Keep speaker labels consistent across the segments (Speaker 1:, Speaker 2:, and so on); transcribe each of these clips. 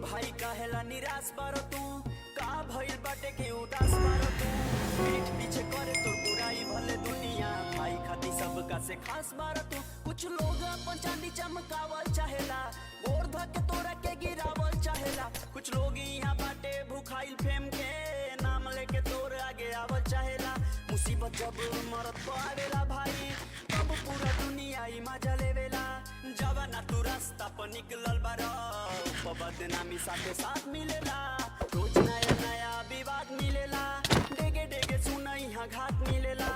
Speaker 1: भाई काहेला निराश बारो तू का भइल बाटे के उदास बारो तू पीठ पीछे करे तोर बुराई भले दुनिया भाई खाती सबका से खास बारो तू। कुछ लोग अपन चांदी चमकावल चाहेला और धके तोरा के गिरावल चाहेला। कुछ लोग यहाँ बाटे भूखाइल फेम के नाम लेके तोर आगे आवल चाहेला। मुसीबत जब मरत को आवेला भाई तब पूरा दुनिया ही मजा लेवेला। जब ना तू रास्ता पर निकलल बारो बदनामी साथे साथ मिलेला। रोज नया नया विवाद मिलेला डेगे डेगे सुना यहाँ घात मिलेला।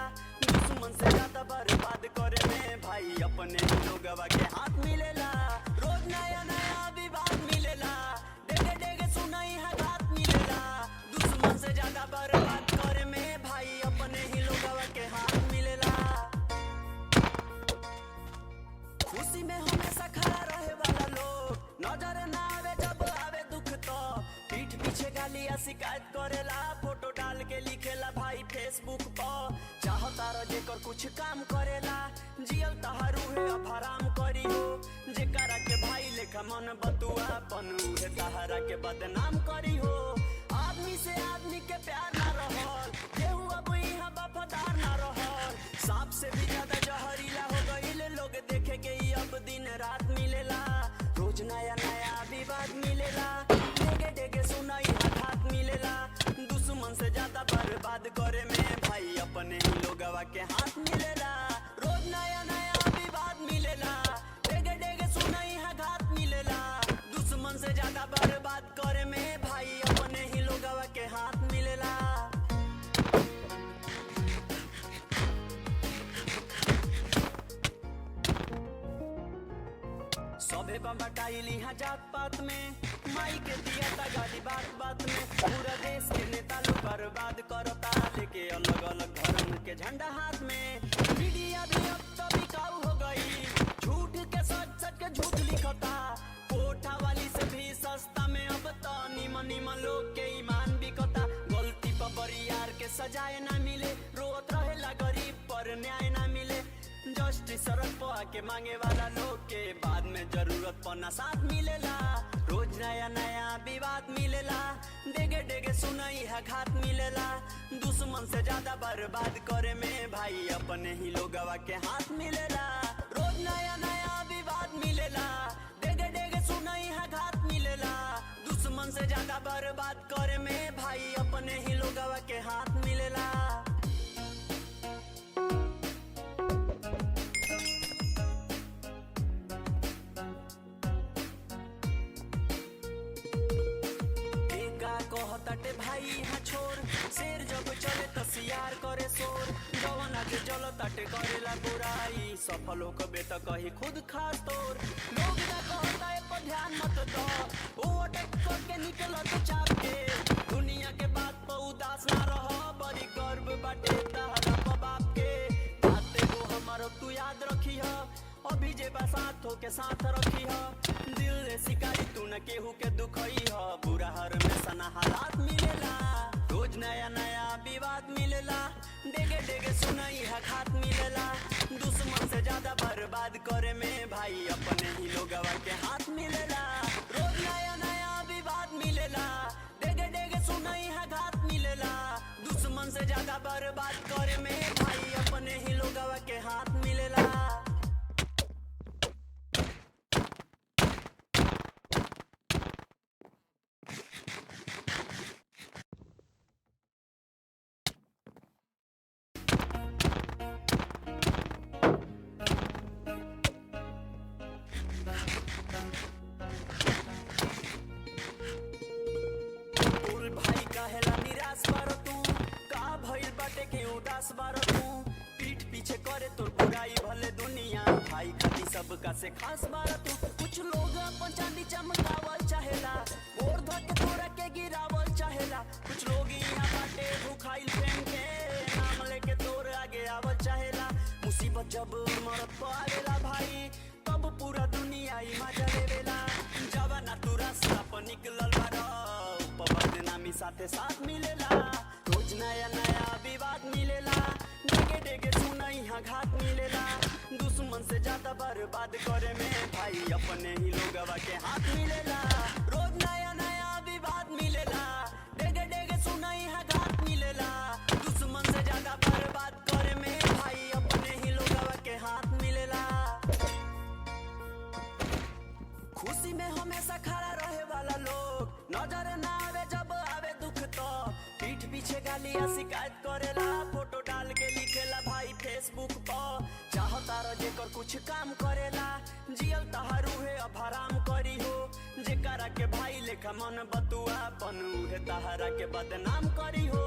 Speaker 1: दुश्मन से ज्यादा बर्बाद करे में भाई अपने लोगवा के हाथ मिलेला। रोज नया नया विवाद मिलेला डेगे डेगे सुना यहाँ घात मिलेला। दुश्मन से ज्यादा बर्बाद करे में भाई अपने ही लोगवा के हाथ मिलेला। खुशी में हमेशा खड़ा रहे वाला लोग नजर ना आवे जब आवे दुख तो पीठ पीछे गालियां शिकायत करेला। फोटो डाल के लिखेला भाई फेसबुक पर चाहता रह जेकर कुछ काम करेला। जियल तहारू है अब हराम करी हो जेकरा के भाई लेखा मन बतुआ पनु है तहारा के बदनाम करी हो। आदमी से आदमी के प्यार ना रहल केहू अब यहाँ वफादार ना रहल। सांप से भी ज्यादा जहरीला हो गईल लोग देखे के ही अब दिन रात मिलेला। रोज नया नया विवाद मिलेला डेगे डेगे सुनाई हाथ मिलेला। दुश्मन से ज्यादा बर्बाद करे में भाई अपने ही लोगवा के हाथ मिलेला। रोज नया नया विवाद मिलेला डेगे डेगे सुनाई हाथ मिलेला। दुश्मन से ज्यादा बर्बाद करे में भाई अपने ही लोगवा के हाथ मिलेला। सभे बटाइल यहाँ जात पात में माई के दिया था गाड़ी बात बात में। पूरा देश के नेता लोग बर्बाद करता लेके अलग अलग धर्म के झंडा हाथ में। मीडिया भी अब तो बिकाऊ हो गई झूठ के सच सच के झूठ लिखता। कोठा वाली से भी सस्ता में अब तो निमन निमन लोग के ईमान बिकता। गलती पर बरियार के सजाए ना मिले रोत रहेला गरीब पर न्याय ना मिले। जस्टिस सड़क पर आके मांगे वाला लोग के बाद में जरूरत पड़ना साथ मिलेला। रोज नया नया विवाद मिलेला डेगे डेगे सुनाई है घात मिलेला। दुश्मन से ज्यादा बर्बाद करे में भाई अपने ही लोगवा के हाथ मिलेला। रोज नया नया विवाद मिलेला डेगे डेगे सुनाई है घात मिलेला। दुश्मन से ज्यादा बर्बाद करे में भाई अपने ही लोगवा के हाथ मिलेला। कहताटे भाई यहाँ छोर शेर जब चले तो सियार करे शोर। जवन आगे चलो ताटे करेला बुराई सफल हो कबे तो कही खुद खास तोर। लोग ना कहता है पर ध्यान मत दो वो अटैक करके निकलो तो चाप के। दुनिया के बात पर उदास ना रहो बड़ी गर्व बाटे तहरा बाप के। बातें वो हमारो तू याद रखी है अभी जे साथ हो के साथ रखी है। दिल रे शिकारी तू न केहू के दुखई है बुरा हर में सना हालात मिलेला। रोज नया नया विवाद मिलेला डेगे डेगे सुनाई है घात मिलेला। दुश्मन से ज्यादा बर्बाद करे में भाई अपने ही लोगवा के हाथ मिलेला। रोज नया नया विवाद मिलेला डेगे डेगे सुनाई है घात मिलेला। दुश्मन से ज्यादा बर्बाद करे में भाई अपने ही लोगवा के हाथ मिलेला। उदास बारो तू पीठ पीछे करे तोर बुराई भले दुनिया भाई खाती सबका से खास बारो तू। कुछ लोग अपन चांदी चमकावल चाहेला और धके तोरा के गिरावल चाहेला। कुछ लोग यहाँ बाटे भूखाइल फेम के नाम लेके तोर आगे आवल चाहेला। मुसीबत जब मरत को आवेला भाई तब पूरा दुनिया ही मजा लेवेला। जब ना तू रास्ता पर निकलल बारो बदनामी साथे साथ मिलेला। रोज नया नया विवाद मिलेला डेगे डेगे सुना यहाँ घात मिलेला। दुश्मन से ज्यादा बर्बाद करे में भाई अपने ही लोगवा के हाथ मिलेला। रोज नया नया फोटो डाल के लिखेला भाई फेसबुक पर। चाहता रह जेकर कुछ काम करेला, जियल तहारू है अब हराम करी हो। जेकरा के भाई लेखा मन बतुआ बनू है तहारा के बदनाम करी हो।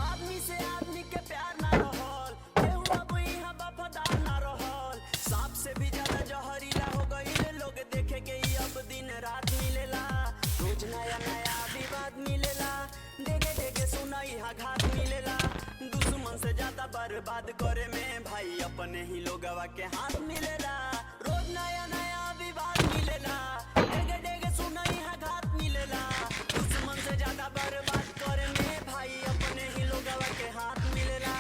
Speaker 1: आदमी से आदमी के प्यार ना रहल, केहू अब यहाँ वफादार ना रहल। सांप से भी ज्यादा जहरीला हो गई लोग देखे के ही अब दिन रात मिलेला। रोज नया नया विवाद मिलेला, देखे देखे सुना यहाँ घात मिलेला। दुश्मन से ज्यादा बर्बाद करे में भाई अपने ही लोगवा के हाथ मिलेला। रोज नया नया विवाद मिलेला, देखे देखे सुना यहाँ घात मिलेला। दुश्मन से ज्यादा बर्बाद करे में भाई अपने ही लोगवा के हाथ मिलेला।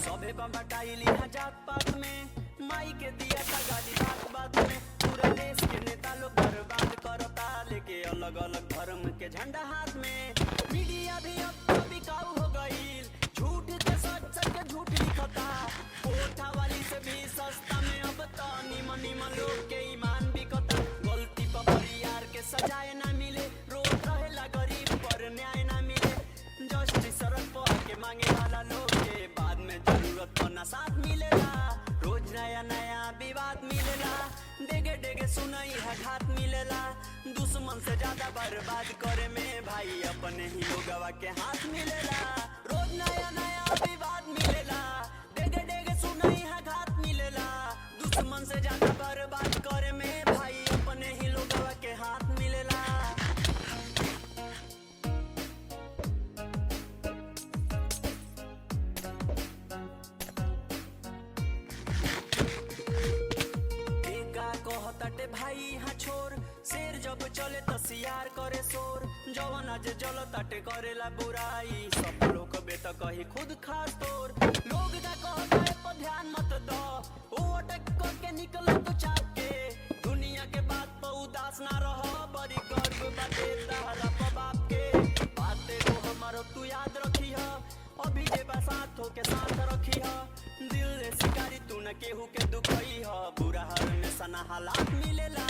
Speaker 1: सबे बम्बटाइली जात पात में, माई के दिया था गाली बात बात में। पूरा देश के नेता लोग बर्बाद करता, लेके अलग अलग धर्म के झंडा हाथ में। मीडिया भी अब तो बिकाऊ हो गई, झूठ के सच सच के झूठ लिखता। कोठा वाली से भी सस्ता में अब तो निमन निमन लोग के ईमान बिकता। गलती पर परियार के सजाए ना मिले, रोज रहेला गरीब पर न्याय ना मिले। जस्टिस सड़क पर के मांगे वाला लोग के बाद में जरूरत पर ना साथ मिलेला। रोज नया नया विवाद मिलेला, डेगे डेगे सुनाई है घात मिलेला। दुश्मन से ज्यादा बर्बाद करे में भाई अपने ही लोगवा के हाथ मिलेला। रोज नया नया विवाद मिलेला, डेगे डेगे सुनाई है घात मिलेला। दुश्मन से ज्यादा बर्बाद करे में भाई अपने ही लोगवा के हाथ मिलेला। कहताटे भाई यहाँ छोर, शेर जब चले तो सियार करे शोर। जवन आज जलताटे करेला बुराई, सब लोग बेत कही खुद खास तोर। लोग का कहता है पर ध्यान मत दो, वो अटक करके निकलो तो चाप के। दुनिया के बात पर उदास ना रहो, बड़ी गर्व बाटे तहरा पर बाप के। बातें को हमारो तू याद रखी है, अभी जे साथ हो के साथ रखी है। दिल रे शिकारी तू न केहू के दुखई है, बुरा हाल में सना हालात मिलेला।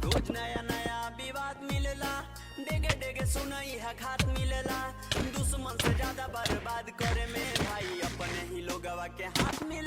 Speaker 1: रोज नया नया विवाद मिलेला, डेगे डेगे सुनाई है घात मिलेला। दुश्मन से ज्यादा बर्बाद करे में भाई अपने ही लोगवा के हाथ मिलेला।